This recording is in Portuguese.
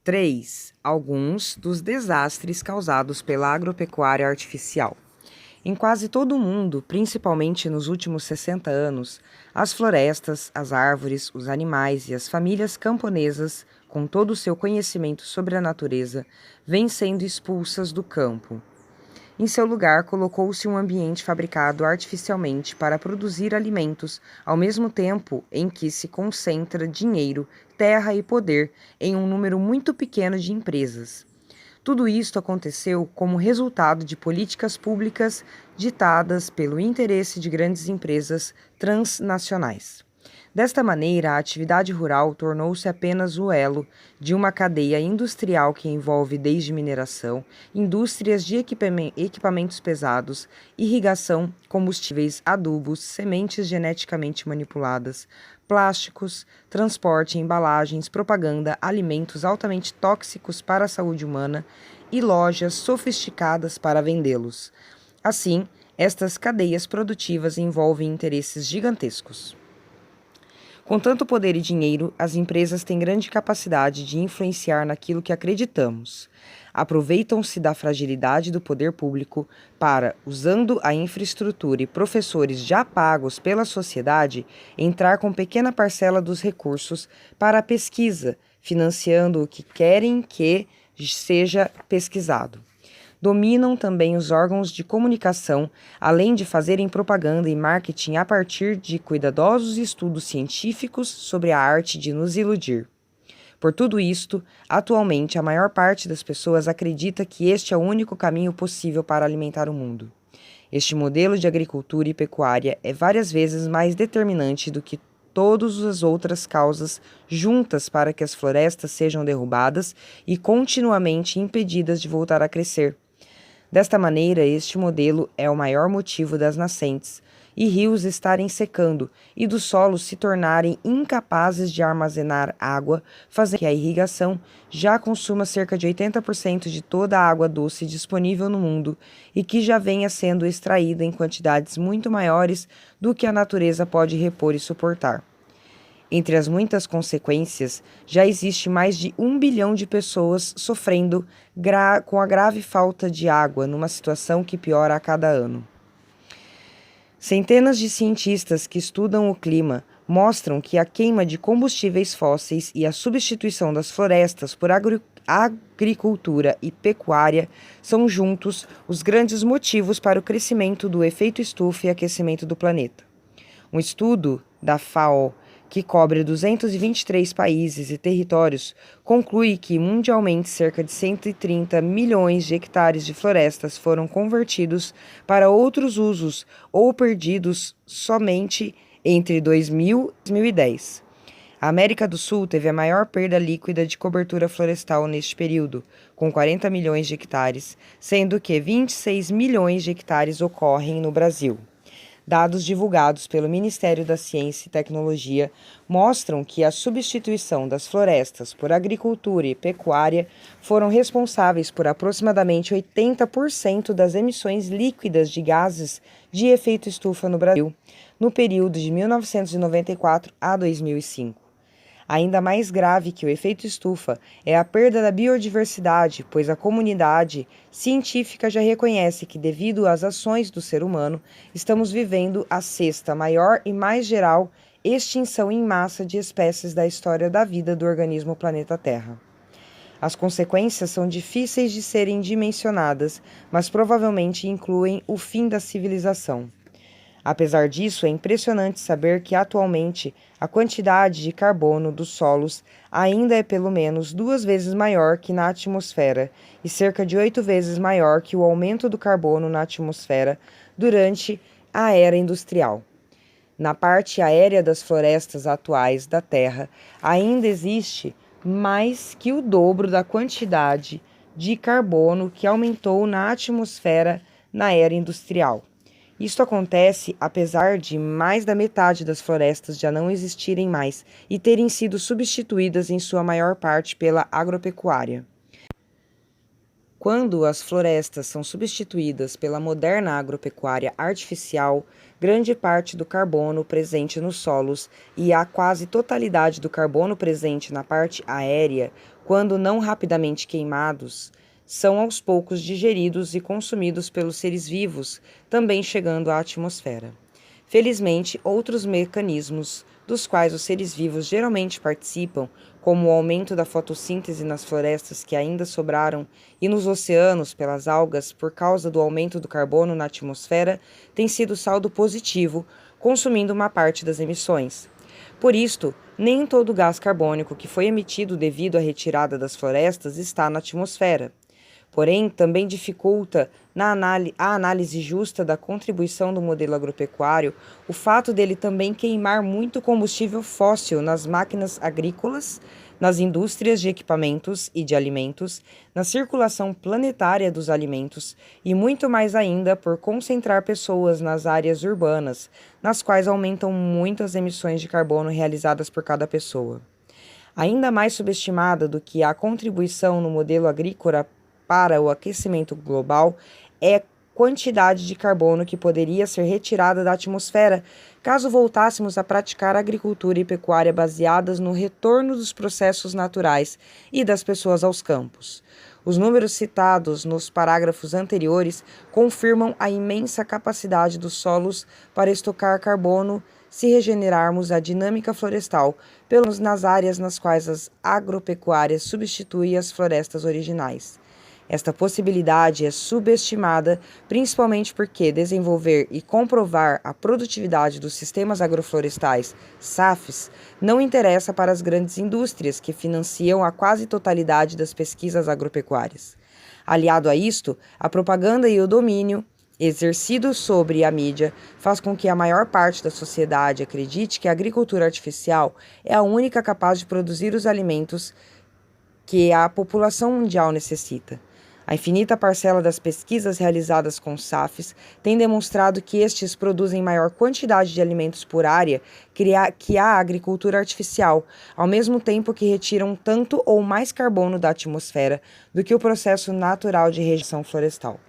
3. Alguns dos desastres causados pela agropecuária artificial. Em quase todo o mundo, principalmente nos últimos 60 anos, as florestas, as árvores, os animais e as famílias camponesas, com todo o seu conhecimento sobre a natureza, vêm sendo expulsas do campo. Em seu lugar, colocou-se um ambiente fabricado artificialmente para produzir alimentos, ao mesmo tempo em que se concentra dinheiro, terra e poder em um número muito pequeno de empresas. Tudo isto aconteceu como resultado de políticas públicas ditadas pelo interesse de grandes empresas transnacionais. Desta maneira, a atividade rural tornou-se apenas o elo de uma cadeia industrial que envolve desde mineração, indústrias de equipamentos pesados, irrigação, combustíveis, adubos, sementes geneticamente manipuladas, plásticos, transporte, embalagens, propaganda, alimentos altamente tóxicos para a saúde humana e lojas sofisticadas para vendê-los. Assim, estas cadeias produtivas envolvem interesses gigantescos. Com tanto poder e dinheiro, as empresas têm grande capacidade de influenciar naquilo que acreditamos. Aproveitam-se da fragilidade do poder público para, usando a infraestrutura e professores já pagos pela sociedade, entrar com pequena parcela dos recursos para a pesquisa, financiando o que querem que seja pesquisado. Dominam também os órgãos de comunicação, além de fazerem propaganda e marketing a partir de cuidadosos estudos científicos sobre a arte de nos iludir. Por tudo isto, atualmente a maior parte das pessoas acredita que este é o único caminho possível para alimentar o mundo. Este modelo de agricultura e pecuária é várias vezes mais determinante do que todas as outras causas juntas para que as florestas sejam derrubadas e continuamente impedidas de voltar a crescer. Desta maneira, este modelo é o maior motivo das nascentes e rios estarem secando e dos solos se tornarem incapazes de armazenar água, fazendo que a irrigação já consuma cerca de 80% de toda a água doce disponível no mundo e que já venha sendo extraída em quantidades muito maiores do que a natureza pode repor e suportar. Entre as muitas consequências, já existe mais de 1 bilhão de pessoas sofrendo com a grave falta de água, numa situação que piora a cada ano. Centenas de cientistas que estudam o clima mostram que a queima de combustíveis fósseis e a substituição das florestas por agricultura e pecuária são juntos os grandes motivos para o crescimento do efeito estufa e aquecimento do planeta. Um estudo da FAO que cobre 223 países e territórios, conclui que mundialmente cerca de 130 milhões de hectares de florestas foram convertidos para outros usos ou perdidos somente entre 2000 e 2010. A América do Sul teve a maior perda líquida de cobertura florestal neste período, com 40 milhões de hectares, sendo que 26 milhões de hectares ocorrem no Brasil. Dados divulgados pelo Ministério da Ciência e Tecnologia mostram que a substituição das florestas por agricultura e pecuária foram responsáveis por aproximadamente 80% das emissões líquidas de gases de efeito estufa no Brasil, no período de 1994 a 2005. Ainda mais grave que o efeito estufa é a perda da biodiversidade, pois a comunidade científica já reconhece que, devido às ações do ser humano, estamos vivendo a sexta maior e mais geral extinção em massa de espécies da história da vida do organismo planeta Terra. As consequências são difíceis de serem dimensionadas, mas provavelmente incluem o fim da civilização. Apesar disso, é impressionante saber que, atualmente, a quantidade de carbono dos solos ainda é pelo menos 2 vezes maior que na atmosfera e cerca de 8 vezes maior que o aumento do carbono na atmosfera durante a era industrial. Na parte aérea das florestas atuais da Terra, ainda existe mais que o dobro da quantidade de carbono que aumentou na atmosfera na era industrial. Isto acontece apesar de mais da metade das florestas já não existirem mais e terem sido substituídas em sua maior parte pela agropecuária. Quando as florestas são substituídas pela moderna agropecuária artificial, grande parte do carbono presente nos solos e a quase totalidade do carbono presente na parte aérea, quando não rapidamente queimados, são aos poucos digeridos e consumidos pelos seres vivos, também chegando à atmosfera. Felizmente, outros mecanismos dos quais os seres vivos geralmente participam, como o aumento da fotossíntese nas florestas que ainda sobraram e nos oceanos pelas algas por causa do aumento do carbono na atmosfera, têm sido saldo positivo, consumindo uma parte das emissões. Por isto, nem todo o gás carbônico que foi emitido devido à retirada das florestas está na atmosfera. Porém, também dificulta a análise justa da contribuição do modelo agropecuário o fato dele também queimar muito combustível fóssil nas máquinas agrícolas, nas indústrias de equipamentos e de alimentos, na circulação planetária dos alimentos e muito mais ainda por concentrar pessoas nas áreas urbanas, nas quais aumentam muito as emissões de carbono realizadas por cada pessoa. Ainda mais subestimada do que a contribuição no modelo agrícola para o aquecimento global é a quantidade de carbono que poderia ser retirada da atmosfera caso voltássemos a praticar agricultura e pecuária baseadas no retorno dos processos naturais e das pessoas aos campos. Os números citados nos parágrafos anteriores confirmam a imensa capacidade dos solos para estocar carbono se regenerarmos a dinâmica florestal, pelo menos nas áreas nas quais as agropecuárias substituem as florestas originais. Esta possibilidade é subestimada, principalmente porque desenvolver e comprovar a produtividade dos sistemas agroflorestais, SAFs, não interessa para as grandes indústrias que financiam a quase totalidade das pesquisas agropecuárias. Aliado a isto, a propaganda e o domínio exercido sobre a mídia faz com que a maior parte da sociedade acredite que a agricultura artificial é a única capaz de produzir os alimentos que a população mundial necessita. A infinita parcela das pesquisas realizadas com SAFs tem demonstrado que estes produzem maior quantidade de alimentos por área que a agricultura artificial, ao mesmo tempo que retiram tanto ou mais carbono da atmosfera do que o processo natural de rejeição florestal.